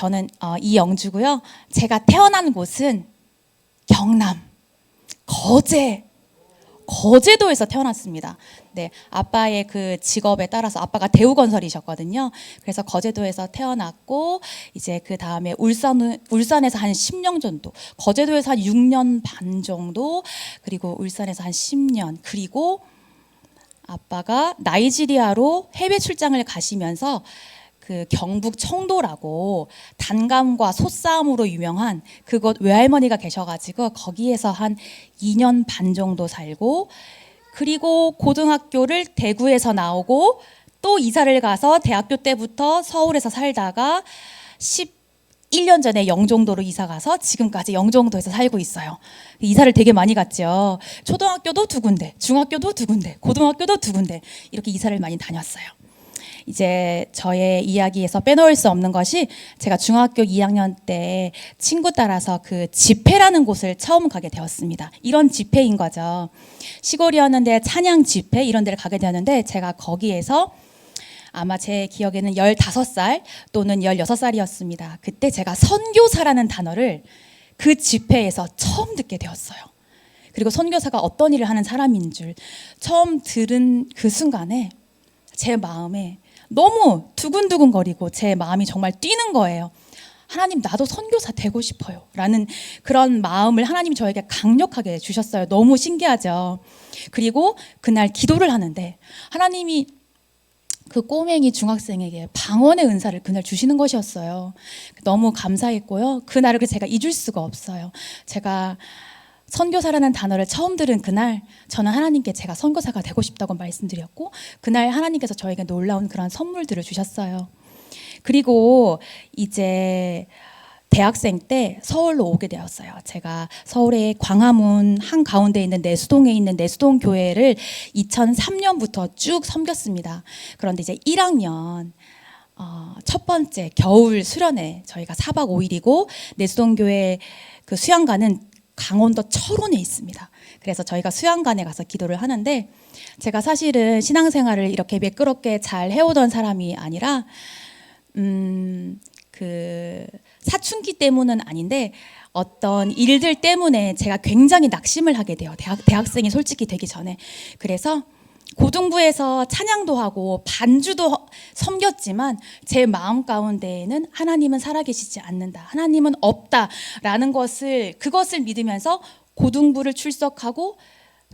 저는 이영주고요. 제가 태어난 곳은 경남 거제도에서 태어났습니다. 네, 아빠의 그 직업에 따라서 아빠가 대우건설이셨거든요. 그래서 거제도에서 태어났고 이제 그 다음에 울산에서 한 10년 정도, 거제도에서 한 6년 반 정도, 그리고 울산에서 한 10년, 그리고 아빠가 나이지리아로 해외 출장을 가시면서 그 경북 청도라고 단감과 솥싸움으로 유명한 그곳 외할머니가 계셔가지고 거기에서 한 2년 반 정도 살고, 그리고 고등학교를 대구에서 나오고 또 이사를 가서 대학교 때부터 서울에서 살다가 11년 전에 영종도로 이사 가서 지금까지 영종도에서 살고 있어요. 이사를 되게 많이 갔죠. 초등학교도 2군데, 중학교도 2군데, 고등학교도 2군데 이렇게 이사를 많이 다녔어요. 이제 저의 이야기에서 빼놓을 수 없는 것이 제가 중학교 2학년 때 친구 따라서 그 집회라는 곳을 처음 가게 되었습니다. 이런 집회인 거죠. 시골이었는데 찬양 집회 이런 데를 가게 되었는데 제가 거기에서 아마 제 기억에는 15살 또는 16살이었습니다. 그때 제가 선교사라는 단어를 그 집회에서 처음 듣게 되었어요. 그리고 선교사가 어떤 일을 하는 사람인 줄 처음 들은 그 순간에 제 마음에 너무 두근두근거리고 제 마음이 정말 뛰는 거예요. 하나님, 나도 선교사 되고 싶어요 라는 그런 마음을 하나님이 저에게 강력하게 주셨어요. 너무 신기하죠. 그리고 그날 기도를 하는데 하나님이 그 꼬맹이 중학생에게 방언의 은사를 그날 주시는 것이었어요. 너무 감사했고요. 그날을 제가 잊을 수가 없어요. 제가 선교사라는 단어를 처음 들은 그날 저는 하나님께 제가 선교사가 되고 싶다고 말씀드렸고, 그날 하나님께서 저에게 놀라운 그런 선물들을 주셨어요. 그리고 이제 대학생 때 서울로 오게 되었어요. 제가 서울의 광화문 한가운데 있는 내수동에 있는 내수동 교회를 2003년부터 쭉 섬겼습니다. 그런데 이제 1학년 첫 번째 겨울 수련회 저희가 4박 5일이고 내수동 교회 그 수양관은 강원도 철원에 있습니다. 그래서 저희가 수양관에 가서 기도를 하는데 제가 사실은 신앙생활을 이렇게 매끄럽게 잘 해오던 사람이 아니라 그 사춘기 때문은 아닌데 어떤 일들 때문에 제가 굉장히 낙심을 하게 돼요. 대학생이 솔직히 되기 전에. 그래서 고등부에서 찬양도 하고 반주도 섬겼지만 제 마음 가운데에는 하나님은 살아계시지 않는다, 하나님은 없다라는 그것을 믿으면서 고등부를 출석하고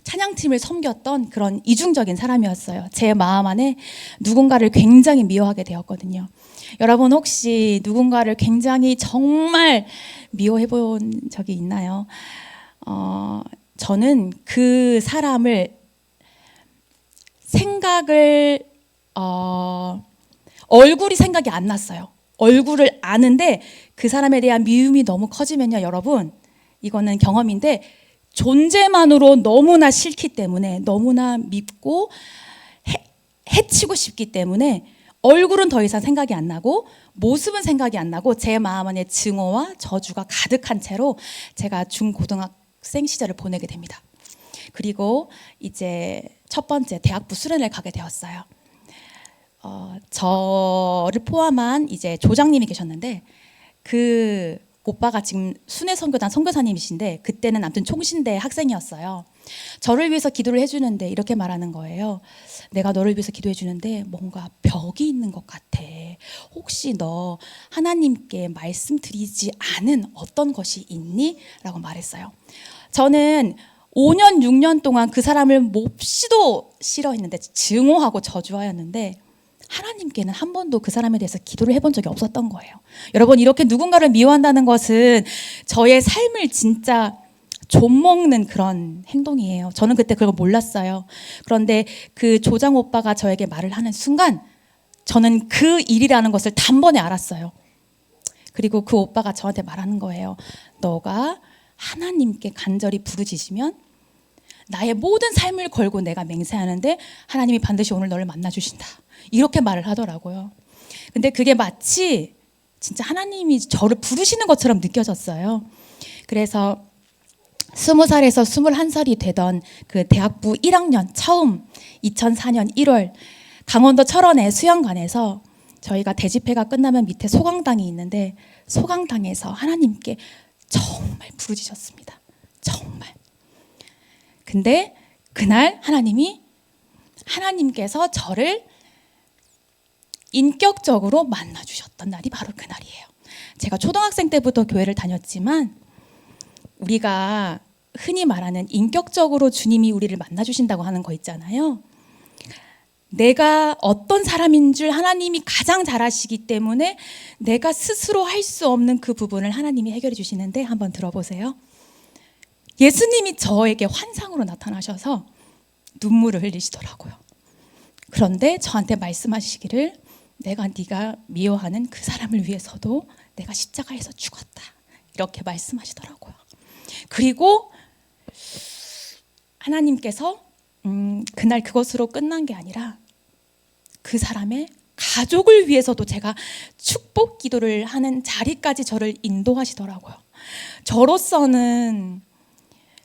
찬양팀을 섬겼던 그런 이중적인 사람이었어요. 제 마음 안에 누군가를 굉장히 미워하게 되었거든요. 여러분 혹시 누군가를 굉장히 정말 미워해 본 적이 있나요? 저는 그 사람을 얼굴이 생각이 안 났어요. 얼굴을 아는데 그 사람에 대한 미움이 너무 커지면요, 여러분, 이거는 경험인데 존재만으로 너무나 싫기 때문에, 너무나 밉고 해치고 싶기 때문에 얼굴은 더 이상 생각이 안 나고 모습은 생각이 안 나고 제 마음 안에 증오와 저주가 가득한 채로 제가 중고등학생 시절을 보내게 됩니다. 그리고 이제 첫 번째 대학부 수련회를 가게 되었어요. 저를 포함한 이제 조장님이 계셨는데 그 오빠가 지금 순회선교단 선교사님이신데 그때는 아무튼 총신대 학생이었어요. 저를 위해서 기도를 해주는데 이렇게 말하는 거예요. 내가 너를 위해서 기도해 주는데 뭔가 벽이 있는 것 같아. 혹시 너 하나님께 말씀드리지 않은 어떤 것이 있니? 라고 말했어요. 저는 5년 6년 동안 그 사람을 몹시도 싫어했는데 증오하고 저주하였는데 하나님께는 한 번도 그 사람에 대해서 기도를 해본 적이 없었던 거예요. 여러분, 이렇게 누군가를 미워한다는 것은 저의 삶을 진짜 좀먹는 그런 행동이에요. 저는 그때 그걸 몰랐어요. 그런데 그 조장 오빠가 저에게 말을 하는 순간 저는 그 일이라는 것을 단번에 알았어요. 그리고 그 오빠가 저한테 말하는 거예요. 너가 하나님께 간절히 부르짖으면 나의 모든 삶을 걸고 내가 맹세하는데 하나님이 반드시 오늘 너를 만나주신다. 이렇게 말을 하더라고요. 근데 그게 마치 진짜 하나님이 저를 부르시는 것처럼 느껴졌어요. 그래서 20살에서 21살이 되던 그 대학부 1학년 처음 2004년 1월 강원도 철원의 수양관에서 저희가 대집회가 끝나면 밑에 소강당이 있는데 소강당에서 하나님께 정말 부르짖었습니다. 정말. 근데 그날 하나님께서 저를 인격적으로 만나주셨던 날이 바로 그날이에요. 제가 초등학생 때부터 교회를 다녔지만 우리가 흔히 말하는 인격적으로 주님이 우리를 만나주신다고 하는 거 있잖아요. 내가 어떤 사람인 줄 하나님이 가장 잘 아시기 때문에 내가 스스로 할 수 없는 그 부분을 하나님이 해결해 주시는데 한번 들어보세요. 예수님이 저에게 환상으로 나타나셔서 눈물을 흘리시더라고요. 그런데 저한테 말씀하시기를 네가 미워하는 그 사람을 위해서도 내가 십자가에서 죽었다. 이렇게 말씀하시더라고요. 그리고 하나님께서 그날 그것으로 끝난 게 아니라 그 사람의 가족을 위해서도 제가 축복 기도를 하는 자리까지 저를 인도하시더라고요. 저로서는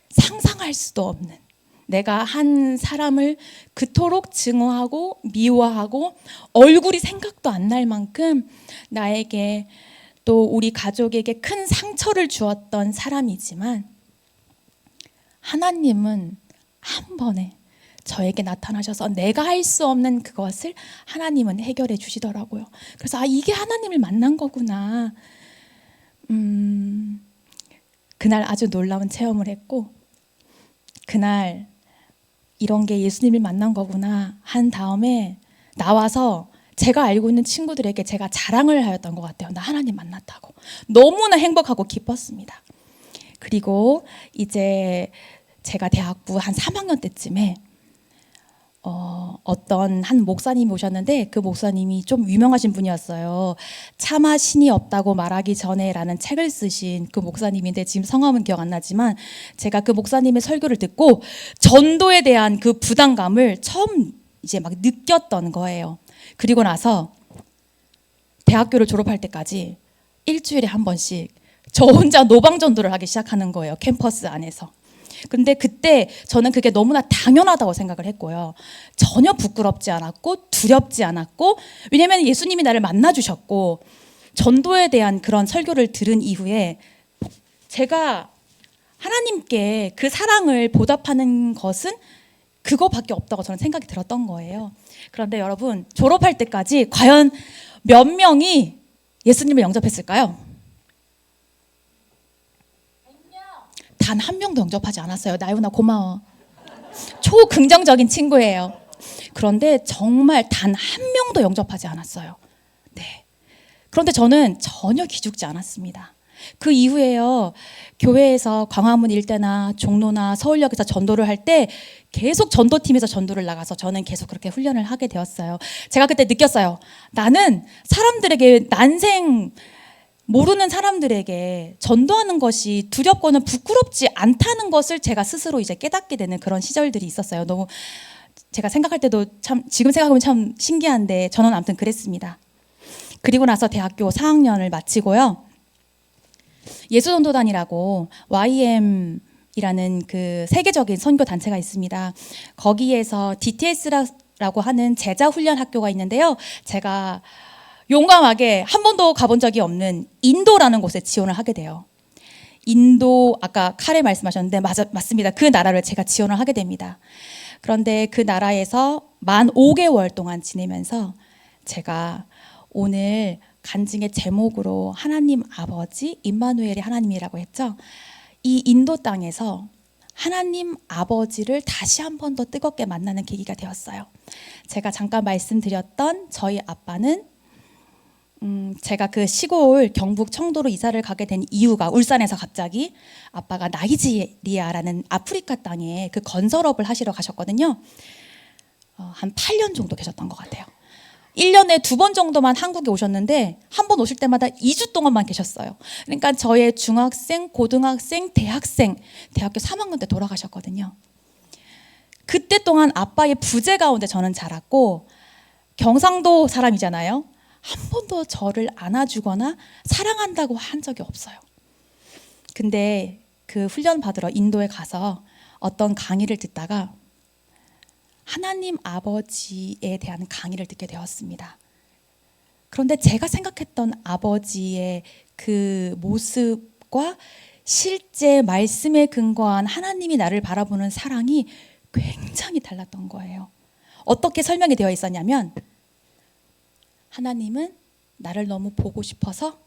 상상할 수도 없는, 내가 한 사람을 그토록 증오하고 미워하고 얼굴이 생각도 안 날 만큼 나에게 또 우리 가족에게 큰 상처를 주었던 사람이지만 하나님은 한 번에 저에게 나타나셔서 내가 할 수 없는 그것을 하나님은 해결해 주시더라고요. 그래서 이게 하나님을 만난 거구나. 그날 아주 놀라운 체험을 했고, 그날 이런 게 예수님을 만난 거구나 한 다음에 나와서 제가 알고 있는 친구들에게 제가 자랑을 하였던 것 같아요. 나 하나님 만났다고. 너무나 행복하고 기뻤습니다. 그리고 이제 제가 대학부 한 3학년 때쯤에 어떤 한 목사님이 오셨는데 그 목사님이 좀 유명하신 분이었어요. 차마 신이 없다고 말하기 전에라는 책을 쓰신 그 목사님인데 지금 성함은 기억 안 나지만 제가 그 목사님의 설교를 듣고 전도에 대한 그 부담감을 처음 이제 막 느꼈던 거예요. 그리고 나서 대학교를 졸업할 때까지 일주일에 한 번씩 저 혼자 노방 전도를 하기 시작하는 거예요. 캠퍼스 안에서. 근데 그때 저는 그게 너무나 당연하다고 생각을 했고요. 전혀 부끄럽지 않았고 두렵지 않았고, 왜냐하면 예수님이 나를 만나주셨고 전도에 대한 그런 설교를 들은 이후에 제가 하나님께 그 사랑을 보답하는 것은 그거밖에 없다고 저는 생각이 들었던 거예요. 그런데 여러분, 졸업할 때까지 과연 몇 명이 예수님을 영접했을까요? 단 한 명도 영접하지 않았어요. 나유나 고마워. 초긍정적인 친구예요. 그런데 정말 단 한 명도 영접하지 않았어요. 네. 그런데 저는 전혀 기죽지 않았습니다. 그 이후에요, 교회에서 광화문 일대나 종로나 서울역에서 전도를 할 때 계속 전도팀에서 전도를 나가서 저는 계속 그렇게 훈련을 하게 되었어요. 제가 그때 느꼈어요. 나는 사람들에게, 난생 모르는 사람들에게 전도하는 것이 두렵거나 부끄럽지 않다는 것을 제가 스스로 이제 깨닫게 되는 그런 시절들이 있었어요. 너무 제가 생각할 때도 참, 지금 생각하면 참 신기한데 저는 아무튼 그랬습니다. 그리고 나서 대학교 4학년을 마치고요, 예수전도단이라고 YM이라는 그 세계적인 선교 단체가 있습니다. 거기에서 DTS라고 하는 제자 훈련 학교가 있는데요, 제가 용감하게 한 번도 가본 적이 없는 인도라는 곳에 지원을 하게 돼요. 인도, 아까 카레 말씀하셨는데 맞습니다. 그 나라를 제가 지원을 하게 됩니다. 그런데 그 나라에서 만 5개월 동안 지내면서 제가 오늘 간증의 제목으로 하나님 아버지, 임마누엘이 하나님이라고 했죠. 이 인도 땅에서 하나님 아버지를 다시 한 번 더 뜨겁게 만나는 계기가 되었어요. 제가 잠깐 말씀드렸던 저희 아빠는 제가 그 시골 경북 청도로 이사를 가게 된 이유가, 울산에서 갑자기 아빠가 나이지리아라는 아프리카 땅에 그 건설업을 하시러 가셨거든요. 한 8년 정도 계셨던 것 같아요. 1년에 2번 정도만 한국에 오셨는데 한 번 오실 때마다 2주 동안만 계셨어요. 그러니까 저의 중학생, 고등학생, 대학생, 대학교 3학년 때 돌아가셨거든요. 그때 동안 아빠의 부재 가운데 저는 자랐고, 경상도 사람이잖아요. 한 번도 저를 안아주거나 사랑한다고 한 적이 없어요. 근데 그 훈련 받으러 인도에 가서 어떤 강의를 듣다가 하나님 아버지에 대한 강의를 듣게 되었습니다. 그런데 제가 생각했던 아버지의 그 모습과 실제 말씀에 근거한 하나님이 나를 바라보는 사랑이 굉장히 달랐던 거예요. 어떻게 설명이 되어 있었냐면, 하나님은 나를 너무 보고 싶어서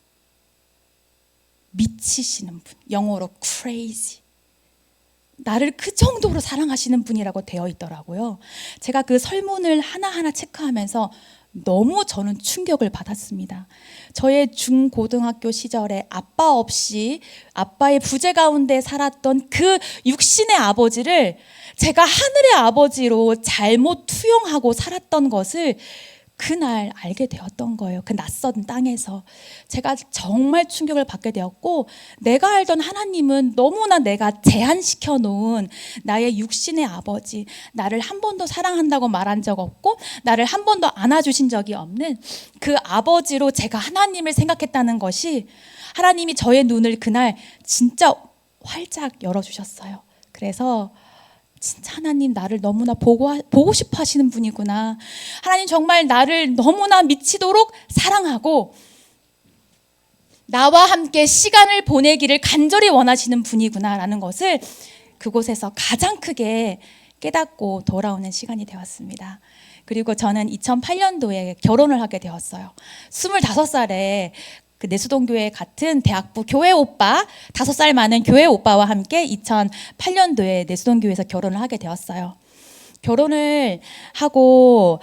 미치시는 분, 영어로 crazy, 나를 그 정도로 사랑하시는 분이라고 되어 있더라고요. 제가 그 설문을 하나하나 체크하면서 너무 저는 충격을 받았습니다. 저의 중고등학교 시절에 아빠 없이 아빠의 부재 가운데 살았던 그 육신의 아버지를 제가 하늘의 아버지로 잘못 투영하고 살았던 것을 그날 알게 되었던 거예요. 그 낯선 땅에서 제가 정말 충격을 받게 되었고, 내가 알던 하나님은 너무나 내가 제한시켜 놓은 나의 육신의 아버지, 나를 한 번도 사랑한다고 말한 적 없고 나를 한 번도 안아주신 적이 없는 그 아버지로 제가 하나님을 생각했다는 것이, 하나님이 저의 눈을 그날 진짜 활짝 열어주셨어요. 그래서 진짜 하나님 나를 너무나 보고 싶어 하시는 분이구나. 하나님 정말 나를 너무나 미치도록 사랑하고 나와 함께 시간을 보내기를 간절히 원하시는 분이구나 라는 것을 그곳에서 가장 크게 깨닫고 돌아오는 시간이 되었습니다. 그리고 저는 2008년도에 결혼을 하게 되었어요. 25살에 그 내수동교회 같은 대학부 교회 오빠, 5살 많은 교회 오빠와 함께 2008년도에 내수동교회에서 결혼을 하게 되었어요. 결혼을 하고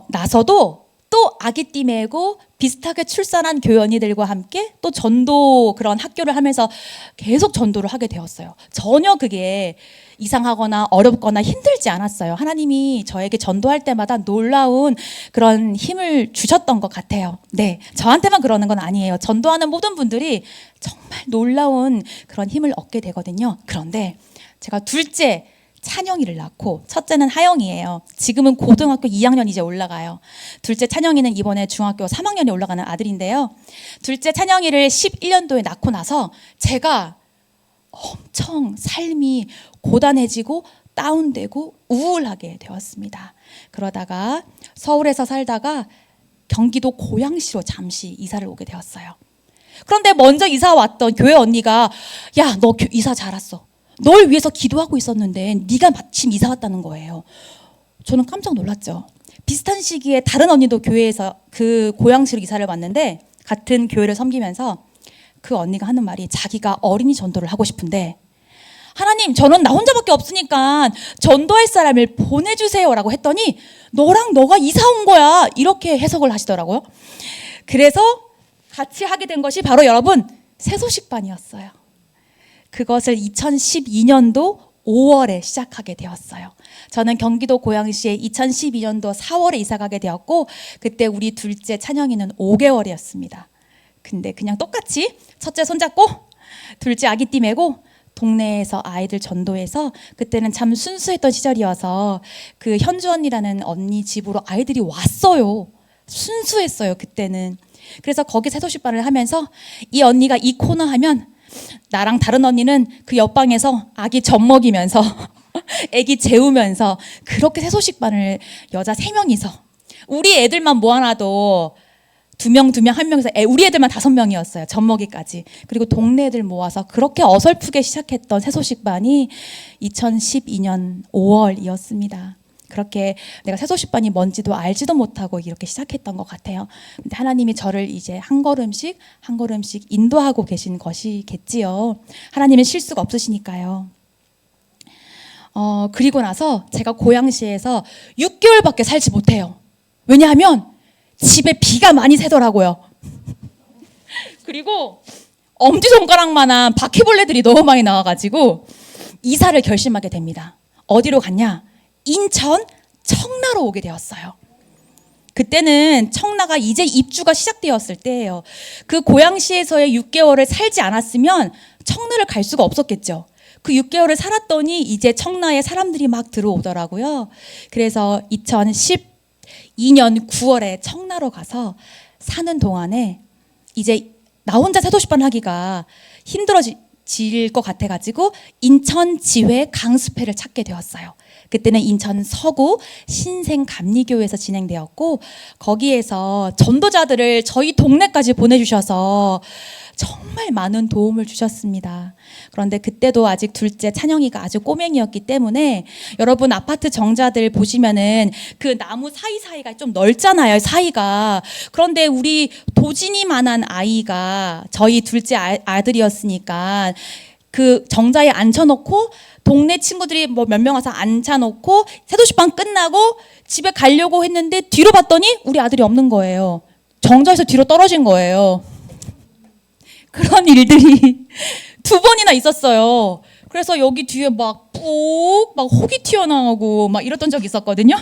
나서도 또 아기띠 메고 비슷하게 출산한 교회 언니들과 함께 또 전도 그런 학교를 하면서 계속 전도를 하게 되었어요. 전혀 그게 이상하거나 어렵거나 힘들지 않았어요. 하나님이 저에게 전도할 때마다 놀라운 그런 힘을 주셨던 것 같아요. 네, 저한테만 그러는 건 아니에요. 전도하는 모든 분들이 정말 놀라운 그런 힘을 얻게 되거든요. 그런데 제가 둘째 찬영이를 낳고, 첫째는 하영이에요. 지금은 고등학교 2학년 이제 올라가요. 둘째 찬영이는 이번에 중학교 3학년에 올라가는 아들인데요. 둘째 찬영이를 11년도에 낳고 나서 제가 엄청 삶이 고단해지고 다운되고 우울하게 되었습니다. 그러다가 서울에서 살다가 경기도 고양시로 잠시 이사를 오게 되었어요. 그런데 먼저 이사 왔던 교회 언니가, 야, 너 이사 잘 왔어. 널 위해서 기도하고 있었는데 네가 마침 이사 왔다는 거예요. 저는 깜짝 놀랐죠. 비슷한 시기에 다른 언니도 교회에서 그 고양시로 이사를 왔는데 같은 교회를 섬기면서 그 언니가 하는 말이, 자기가 어린이 전도를 하고 싶은데 하나님, 저는 나 혼자밖에 없으니까 전도할 사람을 보내주세요라고 했더니 너가 이사 온 거야, 이렇게 해석을 하시더라고요. 그래서 같이 하게 된 것이 바로 여러분 새소식반이었어요. 그것을 2012년도 5월에 시작하게 되었어요. 저는 경기도 고양시에 2012년도 4월에 이사가게 되었고, 그때 우리 둘째 찬영이는 5개월이었습니다. 근데 그냥 똑같이 첫째 손잡고 둘째 아기띠 메고 동네에서 아이들 전도해서, 그때는 참 순수했던 시절이어서 그 현주 언니라는 언니 집으로 아이들이 왔어요. 순수했어요 그때는. 그래서 거기 새소식반을 하면서 이 언니가 이 코너 하면 나랑 다른 언니는 그 옆방에서 아기 젖 먹이면서 아기 재우면서 그렇게 새소식반을 여자 3명이서, 우리 애들만 모아놔도 2명, 1명에서 우리 애들만 5명이었어요. 젖먹이까지. 그리고 동네 애들 모아서 그렇게 어설프게 시작했던 새소식반이 2012년 5월이었습니다. 그렇게 내가 새소식반이 뭔지도 알지도 못하고 이렇게 시작했던 것 같아요. 근데 하나님이 저를 이제 한 걸음씩 한 걸음씩 인도하고 계신 것이겠지요. 하나님은 실수가 없으시니까요. 그리고 나서 제가 고양시에서 6개월밖에 살지 못해요. 왜냐하면 집에 비가 많이 새더라고요. 그리고 엄지손가락만한 바퀴벌레들이 너무 많이 나와가지고 이사를 결심하게 됩니다. 어디로 갔냐? 인천 청라로 오게 되었어요. 그때는 청라가 이제 입주가 시작되었을 때예요. 그 고양시에서의 6개월을 살지 않았으면 청라를 갈 수가 없었겠죠. 그 6개월을 살았더니 이제 청라에 사람들이 막 들어오더라고요. 그래서 2012년 9월에 청라로 가서 사는 동안에 이제 나 혼자 새도시반 하기가 힘들어질 것 같아가지고 인천 지회 강수패를 찾게 되었어요. 그때는 인천 서구 신생감리교회에서 진행되었고 거기에서 전도자들을 저희 동네까지 보내주셔서 정말 많은 도움을 주셨습니다. 그런데 그때도 아직 둘째 찬영이가 아주 꼬맹이였기 때문에 여러분 아파트 정자들 보시면은 그 나무 사이사이가 좀 넓잖아요, 사이가. 그런데 우리 도진이만한 아이가 저희 둘째 아들이었으니까 그 정자에 앉혀놓고 동네 친구들이 뭐 몇 명 와서 앉혀놓고 세도시방 끝나고 집에 가려고 했는데 뒤로 봤더니 우리 아들이 없는 거예요. 정자에서 뒤로 떨어진 거예요. 그런 일들이 2번이나 있었어요. 그래서 여기 뒤에 막 혹이 튀어나오고 막 이랬던 적이 있었거든요.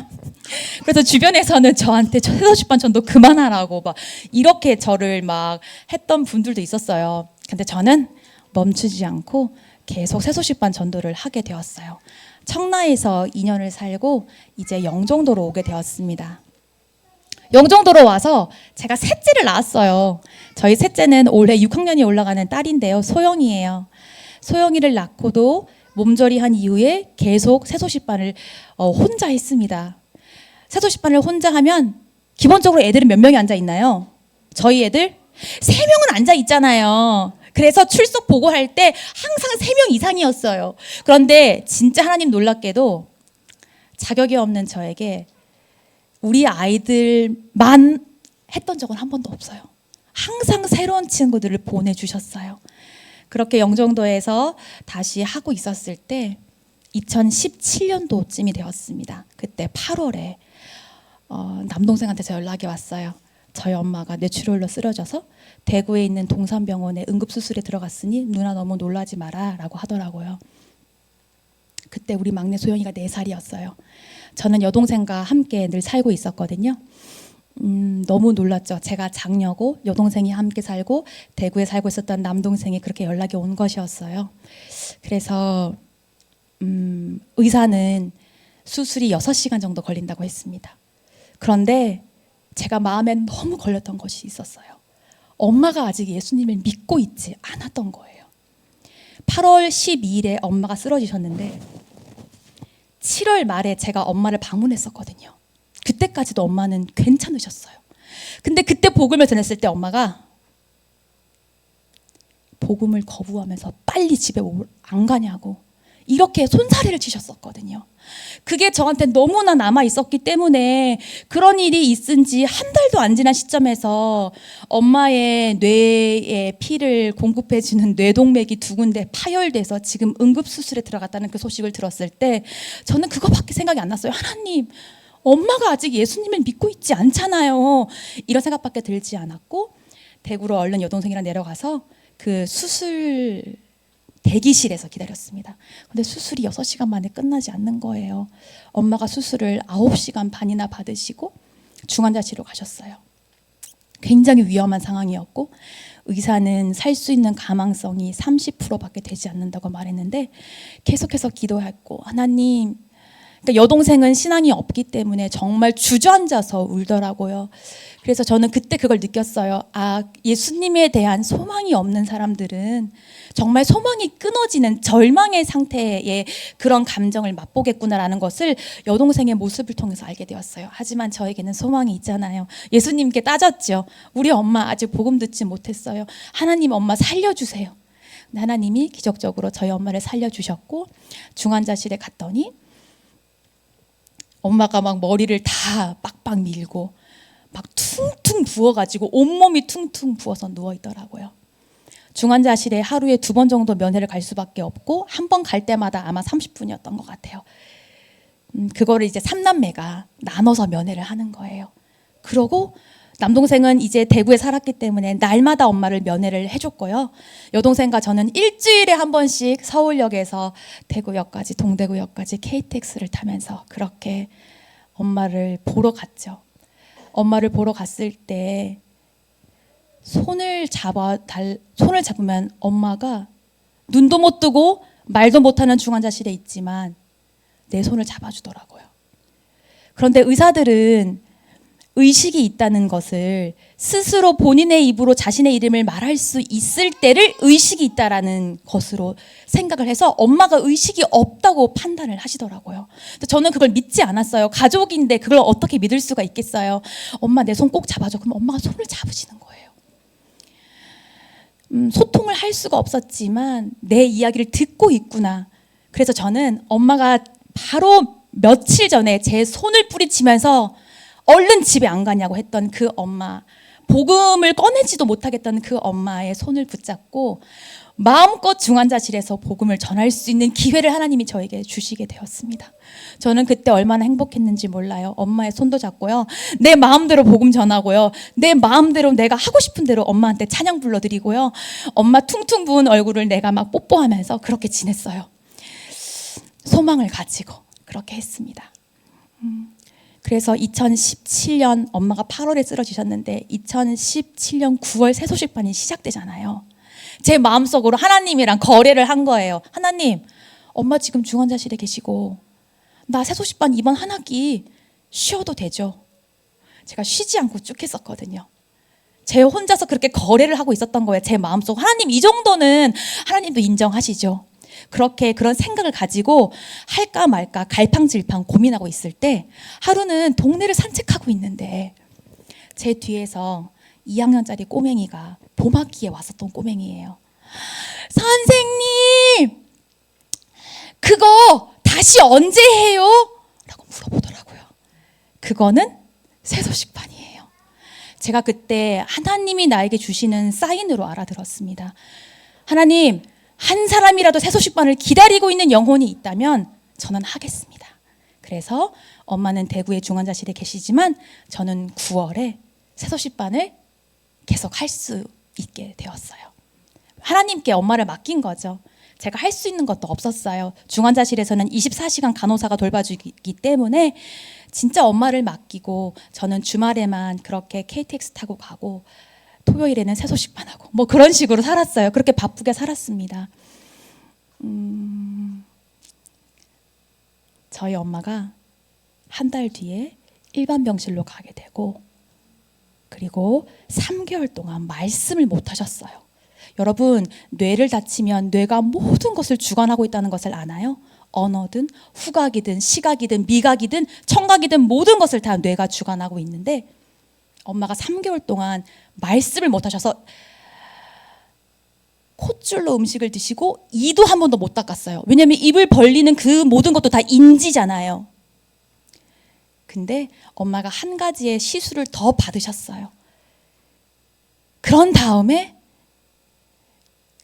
그래서 주변에서는 저한테 세도시방 전도 그만하라고 막 이렇게 저를 막 했던 분들도 있었어요. 근데 저는 멈추지 않고 계속 세도시방 전도를 하게 되었어요. 청라에서 2년을 살고 이제 영종도로 오게 되었습니다. 영종도로 와서 제가 셋째를 낳았어요. 저희 셋째는 올해 6학년이 올라가는 딸인데요. 소영이에요. 소영이를 낳고도 몸조리한 이후에 계속 세소식반을 혼자 했습니다. 세소식반을 혼자 하면 기본적으로 애들은 몇 명이 앉아 있나요? 저희 애들 3명은 앉아 있잖아요. 그래서 출석 보고할 때 항상 3명 이상이었어요. 그런데 진짜 하나님 놀랍게도 자격이 없는 저에게 우리 아이들만 했던 적은 한 번도 없어요. 항상 새로운 친구들을 보내주셨어요. 그렇게 영종도에서 다시 하고 있었을 때 2017년도쯤이 되었습니다. 그때 8월에 남동생한테서 연락이 왔어요. 저희 엄마가 뇌출혈로 쓰러져서 대구에 있는 동산병원에 응급수술에 들어갔으니 누나 너무 놀라지 마라 라고 하더라고요. 그때 우리 막내 소영이가 4살이었어요. 저는 여동생과 함께 늘 살고 있었거든요. 너무 놀랐죠. 제가 장녀고 여동생이 함께 살고 대구에 살고 있었던 남동생이 그렇게 연락이 온 것이었어요. 그래서 의사는 수술이 6시간 정도 걸린다고 했습니다. 그런데 제가 마음에 너무 걸렸던 것이 있었어요. 엄마가 아직 예수님을 믿고 있지 않았던 거예요. 8월 12일에 엄마가 쓰러지셨는데 7월 말에 제가 엄마를 방문했었거든요. 그때까지도 엄마는 괜찮으셨어요. 근데 그때 복음을 전했을 때 엄마가 복음을 거부하면서 빨리 집에 안 가냐고 이렇게 손사래를 치셨었거든요. 그게 저한테 너무나 남아 있었기 때문에 그런 일이 있은 지 한 달도 안 지난 시점에서 엄마의 뇌에 피를 공급해주는 뇌동맥이 2군데 파열돼서 지금 응급수술에 들어갔다는 그 소식을 들었을 때 저는 그거밖에 생각이 안 났어요. 하나님, 엄마가 아직 예수님을 믿고 있지 않잖아요. 이런 생각밖에 들지 않았고 대구로 얼른 여동생이랑 내려가서 그 수술 대기실에서 기다렸습니다. 근데 수술이 6시간 만에 끝나지 않는 거예요. 엄마가 수술을 9시간 반이나 받으시고 중환자실로 가셨어요. 굉장히 위험한 상황이었고 의사는 살 수 있는 가망성이 30%밖에 되지 않는다고 말했는데 계속해서 기도했고 하나님, 그러니까 여동생은 신앙이 없기 때문에 정말 주저앉아서 울더라고요. 그래서 저는 그때 그걸 느꼈어요. 아, 예수님에 대한 소망이 없는 사람들은 정말 소망이 끊어지는 절망의 상태의 그런 감정을 맛보겠구나라는 것을 여동생의 모습을 통해서 알게 되었어요. 하지만 저에게는 소망이 있잖아요. 예수님께 따졌죠. 우리 엄마 아직 복음 듣지 못했어요. 하나님, 엄마 살려주세요. 하나님이 기적적으로 저희 엄마를 살려주셨고 중환자실에 갔더니 엄마가 막 머리를 다 빡빡 밀고 막 퉁퉁 부어가지고 온몸이 퉁퉁 부어서 누워있더라고요. 중환자실에 하루에 2번 정도 면회를 갈 수밖에 없고 한 번 갈 때마다 아마 30분이었던 것 같아요. 그거를 이제 3남매가 나눠서 면회를 하는 거예요. 그러고 남동생은 이제 대구에 살았기 때문에 날마다 엄마를 면회를 해줬고요. 여동생과 저는 일주일에 한 번씩 서울역에서 대구역까지 동대구역까지 KTX를 타면서 그렇게 엄마를 보러 갔죠. 엄마를 보러 갔을 때 손을 잡으면 엄마가 눈도 못 뜨고 말도 못하는 중환자실에 있지만 내 손을 잡아주더라고요. 그런데 의사들은 의식이 있다는 것을 스스로 본인의 입으로 자신의 이름을 말할 수 있을 때를 의식이 있다라는 것으로 생각을 해서 엄마가 의식이 없다고 판단을 하시더라고요. 근데 저는 그걸 믿지 않았어요. 가족인데 그걸 어떻게 믿을 수가 있겠어요. 엄마 내 손 꼭 잡아줘. 그럼 엄마가 손을 잡으시는 거예요. 소통을 할 수가 없었지만 내 이야기를 듣고 있구나. 그래서 저는 엄마가 바로 며칠 전에 제 손을 뿌리치면서 얼른 집에 안 가냐고 했던 그 엄마, 복음을 꺼내지도 못하겠던 그 엄마의 손을 붙잡고 마음껏 중환자실에서 복음을 전할 수 있는 기회를 하나님이 저에게 주시게 되었습니다. 저는 그때 얼마나 행복했는지 몰라요. 엄마의 손도 잡고요. 내 마음대로 복음 전하고요. 내 마음대로 내가 하고 싶은 대로 엄마한테 찬양 불러드리고요. 엄마 퉁퉁 부은 얼굴을 내가 막 뽀뽀하면서 그렇게 지냈어요. 소망을 가지고 그렇게 했습니다. 그래서 2017년 엄마가 8월에 쓰러지셨는데 2017년 9월 새소식반이 시작되잖아요. 제 마음속으로 하나님이랑 거래를 한 거예요. 하나님, 엄마 지금 중환자실에 계시고 나 새소식반 이번 한 학기 쉬어도 되죠? 제가 쉬지 않고 쭉 했었거든요. 제 혼자서 그렇게 거래를 하고 있었던 거예요. 제 마음속 하나님 이 정도는 하나님도 인정하시죠. 그렇게 그런 생각을 가지고 할까 말까 갈팡질팡 고민하고 있을 때 하루는 동네를 산책하고 있는데 제 뒤에서 2학년짜리 꼬맹이가 봄학기에 왔었던 꼬맹이에요. 선생님, 그거 다시 언제 해요? 라고 물어보더라고요. 그거는 새소식반이에요. 제가 그때 하나님이 나에게 주시는 사인으로 알아들었습니다. 하나님, 한 사람이라도 새소식반을 기다리고 있는 영혼이 있다면 저는 하겠습니다. 그래서 엄마는 대구의 중환자실에 계시지만 저는 9월에 새소식반을 계속 할 수 있게 되었어요. 하나님께 엄마를 맡긴 거죠. 제가 할 수 있는 것도 없었어요. 중환자실에서는 24시간 간호사가 돌봐주기 때문에 진짜 엄마를 맡기고 저는 주말에만 그렇게 KTX 타고 가고 토요일에는 새소식반 하고 뭐 그런 식으로 살았어요. 그렇게 바쁘게 살았습니다. 저희 엄마가 한 달 뒤에 일반 병실로 가게 되고 그리고 3개월 동안 말씀을 못 하셨어요. 여러분, 뇌를 다치면 뇌가 모든 것을 주관하고 있다는 것을 아나요? 언어든 후각이든 시각이든 미각이든 청각이든 모든 것을 다 뇌가 주관하고 있는데 엄마가 3개월 동안 말씀을 못 하셔서 콧줄로 음식을 드시고 이도 한 번도 못 닦았어요. 왜냐하면 입을 벌리는 그 모든 것도 다 인지잖아요. 근데 엄마가 한 가지의 시술을 더 받으셨어요. 그런 다음에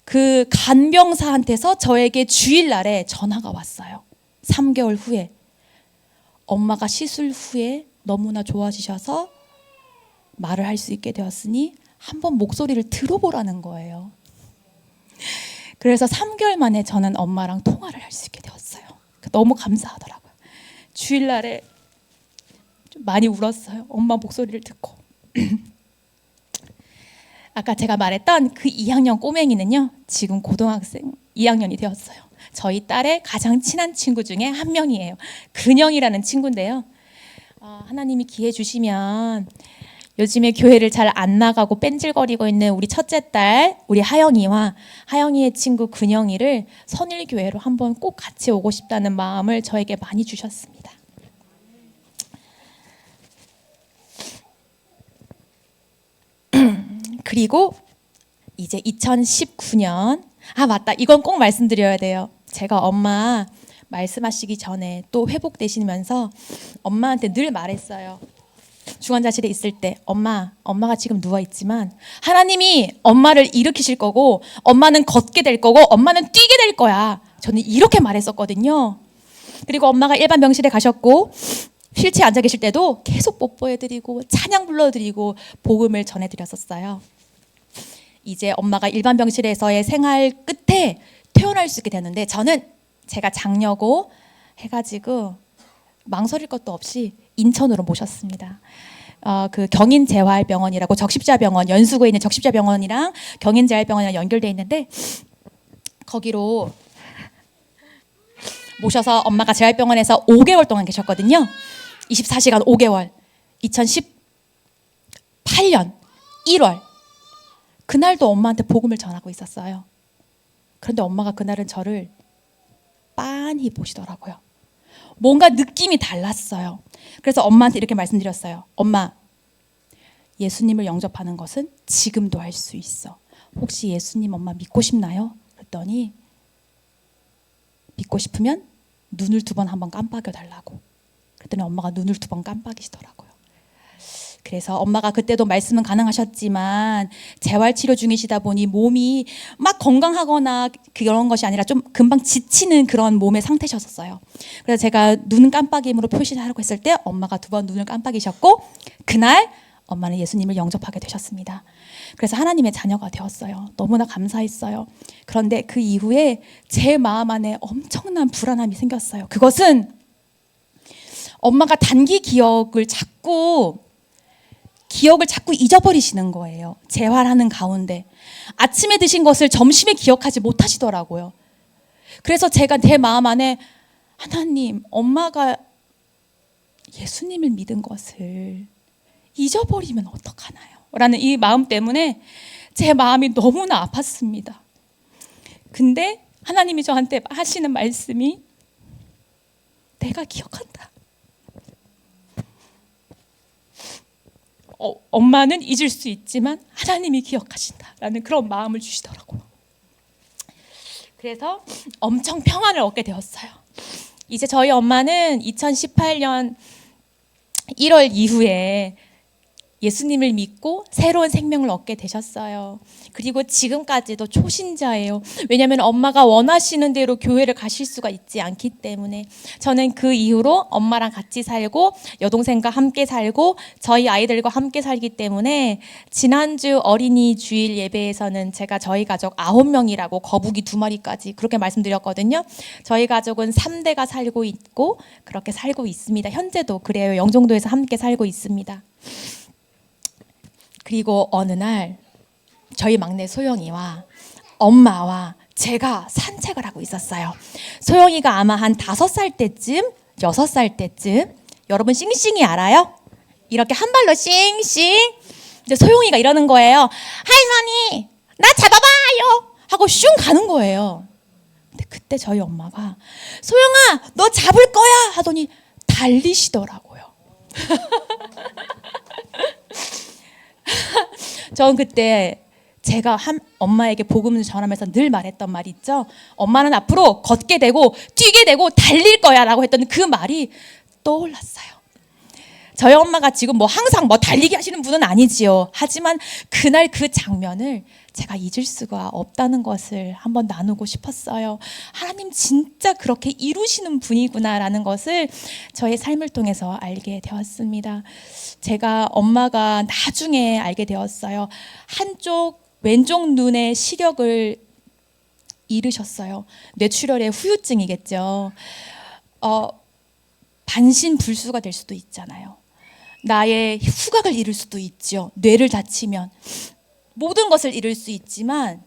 그 간병사한테서 저에게 주일날에 전화가 왔어요. 3개월 후에 엄마가 시술 후에 너무나 좋아지셔서 말을 할 수 있게 되었으니 한번 목소리를 들어보라는 거예요. 그래서 3개월 만에 저는 엄마랑 통화를 할 수 있게 되었어요. 너무 감사하더라고요. 주일날에 좀 많이 울었어요. 엄마 목소리를 듣고. 아까 제가 말했던 그 2학년 꼬맹이는요, 지금 고등학생 2학년이 되었어요. 저희 딸의 가장 친한 친구 중에 한 명이에요. 근영이라는 친구인데요. 하나님이 기회 주시면 요즘에 교회를 잘 안 나가고 뺀질거리고 있는 우리 첫째 딸, 우리 하영이와 하영이의 친구 근영이를 선일교회로 한번 꼭 같이 오고 싶다는 마음을 저에게 많이 주셨습니다. 그리고 이제 2019년, 맞다, 이건 꼭 말씀드려야 돼요. 제가 엄마 말씀하시기 전에 또 회복되시면서 엄마한테 늘 말했어요. 중환자실에 있을 때 엄마가 지금 누워있지만 하나님이 엄마를 일으키실 거고 엄마는 걷게 될 거고 엄마는 뛰게 될 거야. 저는 이렇게 말했었거든요. 그리고 엄마가 일반 병실에 가셨고 휠체어에 앉아 계실 때도 계속 뽀뽀해드리고 찬양 불러드리고 복음을 전해드렸었어요. 이제 엄마가 일반 병실에서의 생활 끝에 퇴원할 수 있게 되는데 저는 제가 장녀고 해가지고 망설일 것도 없이 인천으로 모셨습니다. 그 경인재활병원이라고 적십자병원, 연수구에 있는 적십자병원이랑 경인재활병원이랑 연결돼 있는데 거기로 모셔서 엄마가 재활병원에서 5개월 동안 계셨거든요. 24시간 5개월. 2008년 1월 그날도 엄마한테 복음을 전하고 있었어요. 그런데 엄마가 그날은 저를 빤히 보시더라고요. 뭔가 느낌이 달랐어요. 그래서 엄마한테 이렇게 말씀드렸어요. 엄마, 예수님을 영접하는 것은 지금도 할 수 있어. 혹시 예수님 엄마 믿고 싶나요? 그랬더니 믿고 싶으면 눈을 2번 한번 깜빡여 달라고. 그랬더니 엄마가 눈을 2번 깜빡이시더라고요. 그래서 엄마가 그때도 말씀은 가능하셨지만 재활치료 중이시다 보니 몸이 막 건강하거나 그런 것이 아니라 좀 금방 지치는 그런 몸의 상태셨었어요. 그래서 제가 눈 깜빡임으로 표시하라고 했을 때 엄마가 2번 눈을 깜빡이셨고 그날 엄마는 예수님을 영접하게 되셨습니다. 그래서 하나님의 자녀가 되었어요. 너무나 감사했어요. 그런데 그 이후에 제 마음 안에 엄청난 불안함이 생겼어요. 그것은 엄마가 단기 기억을 자꾸 잊어버리시는 거예요. 재활하는 가운데 아침에 드신 것을 점심에 기억하지 못하시더라고요. 그래서 제가 제 마음 안에 하나님, 엄마가 예수님을 믿은 것을 잊어버리면 어떡하나요? 라는 이 마음 때문에 제 마음이 너무나 아팠습니다. 근데 하나님이 저한테 하시는 말씀이 내가 기억한다. 엄마는 잊을 수 있지만 하나님이 기억하신다라는 그런 마음을 주시더라고요. 그래서 엄청 평안을 얻게 되었어요. 이제 저희 엄마는 2018년 1월 이후에 예수님을 믿고 새로운 생명을 얻게 되셨어요. 그리고 지금까지도 초신자예요. 왜냐하면 엄마가 원하시는 대로 교회를 가실 수가 있지 않기 때문에 저는 그 이후로 엄마랑 같이 살고 여동생과 함께 살고 저희 아이들과 함께 살기 때문에 지난주 어린이 주일 예배에서는 제가 저희 가족 9명이라고 거북이 2마리까지 그렇게 말씀드렸거든요. 저희 가족은 3대가 살고 있고 그렇게 살고 있습니다. 현재도 그래요. 영종도에서 함께 살고 있습니다. 그리고 어느 날 저희 막내 소영이와 엄마와 제가 산책을 하고 있었어요. 소영이가 아마 한 5살 때쯤, 6살 때쯤. 여러분 싱싱이 알아요? 이렇게 한 발로 싱싱. 이제 소영이가 이러는 거예요. 할머니, 나 잡아봐요 하고 슝 가는 거예요. 근데 그때 저희 엄마가 소영아, 너 잡을 거야 하더니 달리시더라고요. 전 그때 제가 엄마에게 복음을 전하면서 늘 말했던 말이 있죠. 엄마는 앞으로 걷게 되고 뛰게 되고 달릴 거야 라고 했던 그 말이 떠올랐어요. 저희 엄마가 지금 항상 달리기 하시는 분은 아니지요. 하지만 그날 그 장면을 제가 잊을 수가 없다는 것을 한번 나누고 싶었어요. 하나님 진짜 그렇게 이루시는 분이구나라는 것을 저의 삶을 통해서 알게 되었습니다. 제가 엄마가 나중에 알게 되었어요. 왼쪽 눈의 시력을 잃으셨어요. 뇌출혈의 후유증이겠죠. 반신불수가 될 수도 있잖아요. 나의 후각을 잃을 수도 있죠. 뇌를 다치면 모든 것을 잃을 수 있지만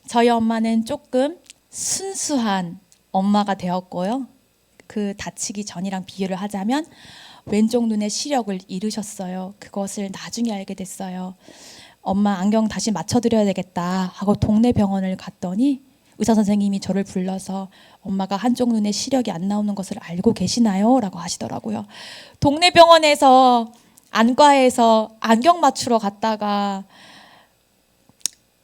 저희 엄마는 조금 순수한 엄마가 되었고요. 그 다치기 전이랑 비교를 하자면 왼쪽 눈의 시력을 잃으셨어요. 그것을 나중에 알게 됐어요. 엄마 안경 다시 맞춰드려야 되겠다 하고 동네 병원을 갔더니 의사 선생님이 저를 불러서 엄마가 한쪽 눈에 시력이 안 나오는 것을 알고 계시나요? 라고 하시더라고요. 동네 병원에서 안과에서 안경 맞추러 갔다가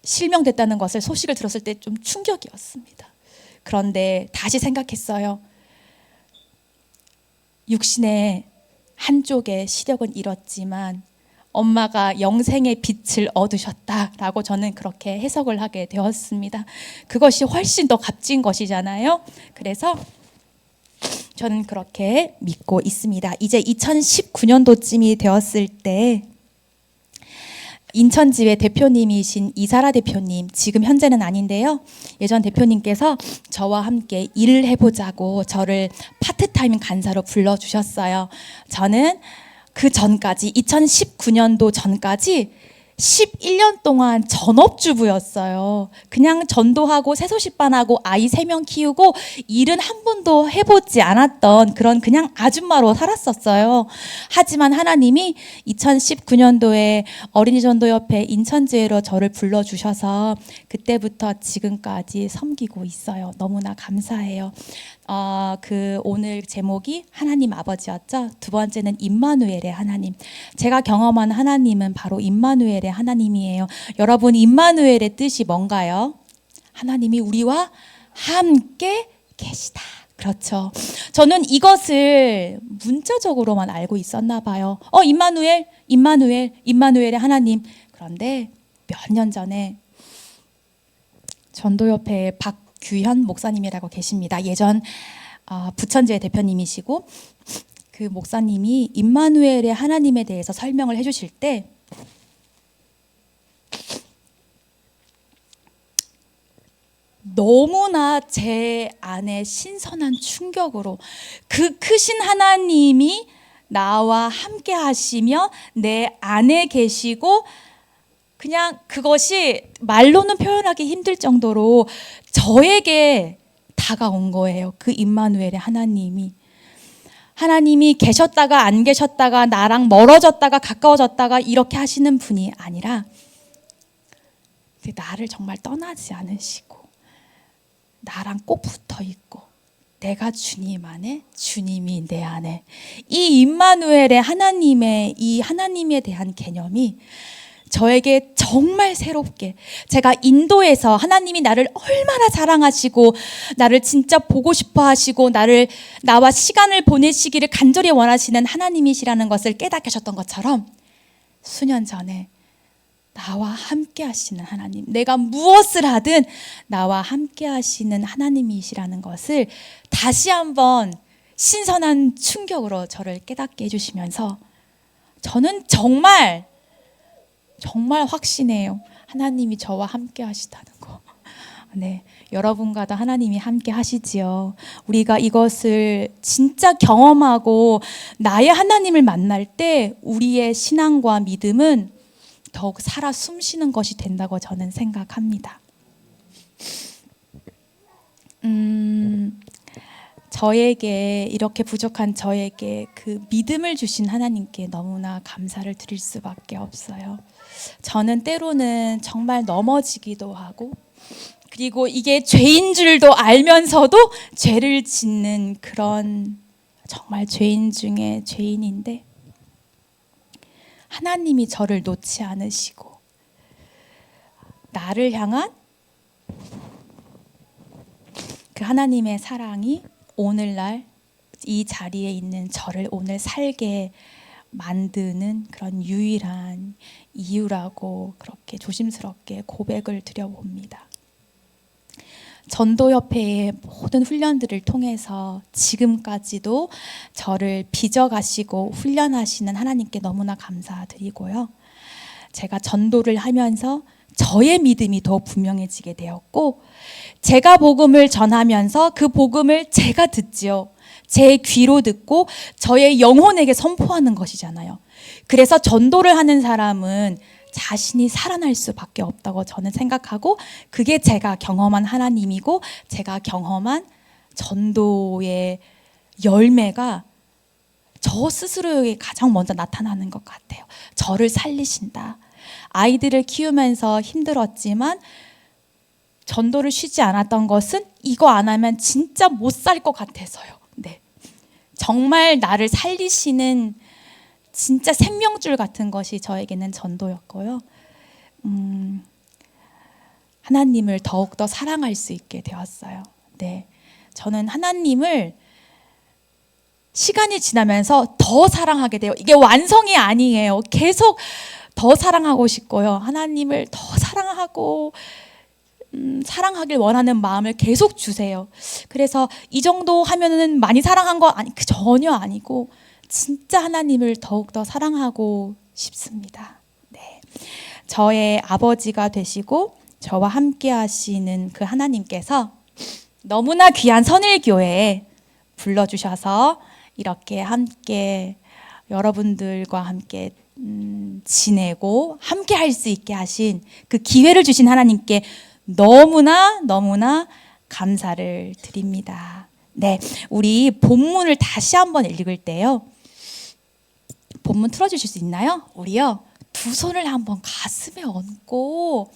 실명됐다는 것을 소식을 들었을 때 좀 충격이었습니다. 그런데 다시 생각했어요. 육신의 한쪽의 시력은 잃었지만 엄마가 영생의 빛을 얻으셨다라고 저는 그렇게 해석을 하게 되었습니다. 그것이 훨씬 더 값진 것이잖아요. 그래서 저는 그렇게 믿고 있습니다. 이제 2019년도쯤이 되었을 때 인천지회 대표님이신 이사라 대표님, 지금 현재는 아닌데요. 예전 대표님께서 저와 함께 일을 해보자고 저를 파트타임 간사로 불러주셨어요. 저는 그 전까지 2019년도 전까지 11년 동안 전업주부였어요. 그냥 전도하고 새소식반하고 아이 3명 키우고 일은 한 번도 해보지 않았던 그런 그냥 아줌마로 살았었어요. 하지만 하나님이 2019년도에 어린이 전도협회 인천지회로 저를 불러주셔서 그때부터 지금까지 섬기고 있어요. 너무나 감사해요. 그 오늘 제목이 하나님 아버지였죠. 두 번째는 임마누엘의 하나님. 제가 경험한 하나님은 바로 임마누엘의 하나님이에요. 여러분, 임마누엘의 뜻이 뭔가요? 하나님이 우리와 함께 계시다. 그렇죠. 저는 이것을 문자적으로만 알고 있었나 봐요. 임마누엘, 임마누엘, 임마누엘의 하나님. 그런데 몇 년 전에 전도협회에 박규현 목사님이라고 계십니다. 예전 부천지회 대표님이시고 그 목사님이 임마누엘의 하나님에 대해서 설명을 해주실 때 너무나 제 안에 신선한 충격으로 그 크신 하나님이 나와 함께 하시며 내 안에 계시고 그냥 그것이 말로는 표현하기 힘들 정도로 저에게 다가온 거예요. 그 임마누엘의 하나님이. 하나님이 계셨다가 안 계셨다가 나랑 멀어졌다가 가까워졌다가 이렇게 하시는 분이 아니라 나를 정말 떠나지 않으시고 나랑 꼭 붙어 있고 내가 주님 안에 주님이 내 안에 이 임마누엘의 하나님의 이 하나님에 대한 개념이 저에게 정말 새롭게 제가 인도에서 하나님이 나를 얼마나 사랑하시고 나를 진짜 보고 싶어 하시고 나와 시간을 보내시기를 간절히 원하시는 하나님이시라는 것을 깨닫게 하셨던 것처럼 수년 전에 나와 함께 하시는 하나님, 내가 무엇을 하든 나와 함께 하시는 하나님이시라는 것을 다시 한번 신선한 충격으로 저를 깨닫게 해주시면서 저는 정말 확신해요. 하나님이 저와 함께 하시다는 거. 네, 여러분과도 하나님이 함께 하시지요. 우리가 이것을 진짜 경험하고 나의 하나님을 만날 때 우리의 신앙과 믿음은 더욱 살아 숨쉬는 것이 된다고 저는 생각합니다. 저에게 이렇게 부족한 저에게 그 믿음을 주신 하나님께 너무나 감사를 드릴 수밖에 없어요. 저는 때로는 정말 넘어지기도 하고 그리고 이게 죄인 줄도 알면서도 죄를 짓는 그런 정말 죄인 중에 죄인인데 하나님이 저를 놓지 않으시고 나를 향한 그 하나님의 사랑이 오늘날 이 자리에 있는 저를 오늘 살게 만드는 그런 유일한 이유라고 그렇게 조심스럽게 고백을 드려봅니다. 전도협회의 모든 훈련들을 통해서 지금까지도 저를 빚어가시고 훈련하시는 하나님께 너무나 감사드리고요. 제가 전도를 하면서 저의 믿음이 더 분명해지게 되었고 제가 복음을 전하면서 그 복음을 제가 듣지요. 제 귀로 듣고 저의 영혼에게 선포하는 것이잖아요. 그래서 전도를 하는 사람은 자신이 살아날 수밖에 없다고 저는 생각하고 그게 제가 경험한 하나님이고 제가 경험한 전도의 열매가 저 스스로에게 가장 먼저 나타나는 것 같아요. 저를 살리신다. 아이들을 키우면서 힘들었지만 전도를 쉬지 않았던 것은 이거 안 하면 진짜 못 살 것 같아서요. 네. 정말 나를 살리시는 진짜 생명줄 같은 것이 저에게는 전도였고요. 하나님을 더욱더 사랑할 수 있게 되었어요. 네. 저는 하나님을 시간이 지나면서 더 사랑하게 돼요. 이게 완성이 아니에요. 계속 더 사랑하고 싶고요. 하나님을 더 사랑하고 사랑하길 원하는 마음을 계속 주세요. 그래서 이 정도 하면은 많이 사랑한 거 전혀 아니고 진짜 하나님을 더욱더 사랑하고 싶습니다. 네. 저의 아버지가 되시고 저와 함께 하시는 그 하나님께서 너무나 귀한 선일교회에 불러주셔서 이렇게 함께 여러분들과 함께 지내고 함께 할 수 있게 하신 그 기회를 주신 하나님께 너무나 너무나 감사를 드립니다. 네, 우리 본문을 다시 한번 읽을 때요. 본문 틀어주실 수 있나요? 우리요, 두 손을 한번 가슴에 얹고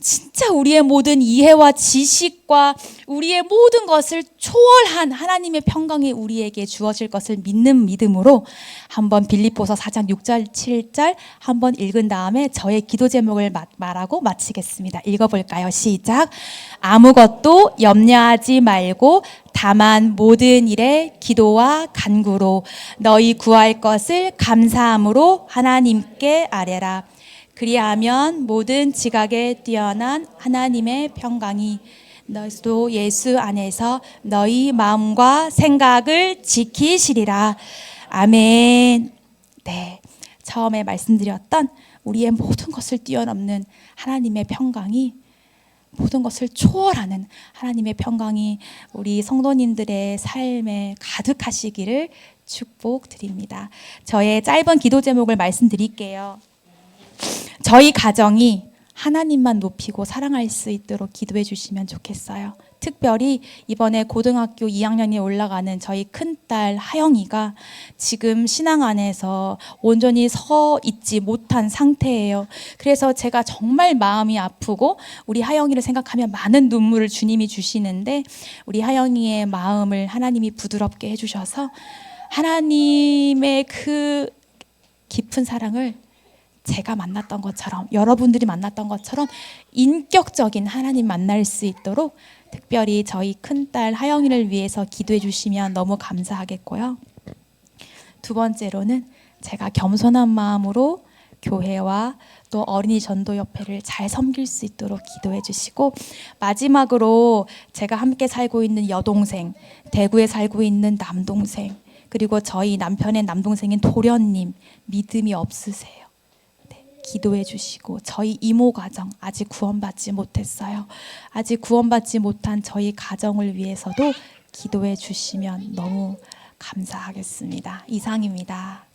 진짜 우리의 모든 이해와 지식과 우리의 모든 것을 초월한 하나님의 평강이 우리에게 주어질 것을 믿는 믿음으로 한번 빌립보서 4장 6절 7절 한번 읽은 다음에 저의 기도 제목을 말하고 마치겠습니다. 읽어볼까요? 시작. 아무것도 염려하지 말고 다만 모든 일에 기도와 간구로 너희 구할 것을 감사함으로 하나님께 아뢰라. 그리하면 모든 지각에 뛰어난 하나님의 평강이 너희도 예수 안에서 너희 마음과 생각을 지키시리라. 아멘. 네, 처음에 말씀드렸던 우리의 모든 것을 뛰어넘는 하나님의 평강이, 모든 것을 초월하는 하나님의 평강이 우리 성도님들의 삶에 가득하시기를 축복드립니다. 저의 짧은 기도 제목을 말씀드릴게요. 저희 가정이 하나님만 높이고 사랑할 수 있도록 기도해 주시면 좋겠어요. 특별히 이번에 고등학교 2학년이 올라가는 저희 큰딸 하영이가 지금 신앙 안에서 온전히 서 있지 못한 상태예요. 그래서 제가 정말 마음이 아프고 우리 하영이를 생각하면 많은 눈물을 주님이 주시는데, 우리 하영이의 마음을 하나님이 부드럽게 해주셔서 하나님의 그 깊은 사랑을 제가 만났던 것처럼, 여러분들이 만났던 것처럼 인격적인 하나님 만날 수 있도록 특별히 저희 큰딸 하영이를 위해서 기도해 주시면 너무 감사하겠고요. 두 번째로는 제가 겸손한 마음으로 교회와 또 어린이 전도협회를 잘 섬길 수 있도록 기도해 주시고, 마지막으로 제가 함께 살고 있는 여동생, 대구에 살고 있는 남동생, 그리고 저희 남편의 남동생인 도련님, 믿음이 없으세요. 기도해 주시고, 저희 이모 가정 아직 구원받지 못했어요. 아직 구원받지 못한 저희 가정을 위해서도 기도해 주시면 너무 감사하겠습니다. 이상입니다.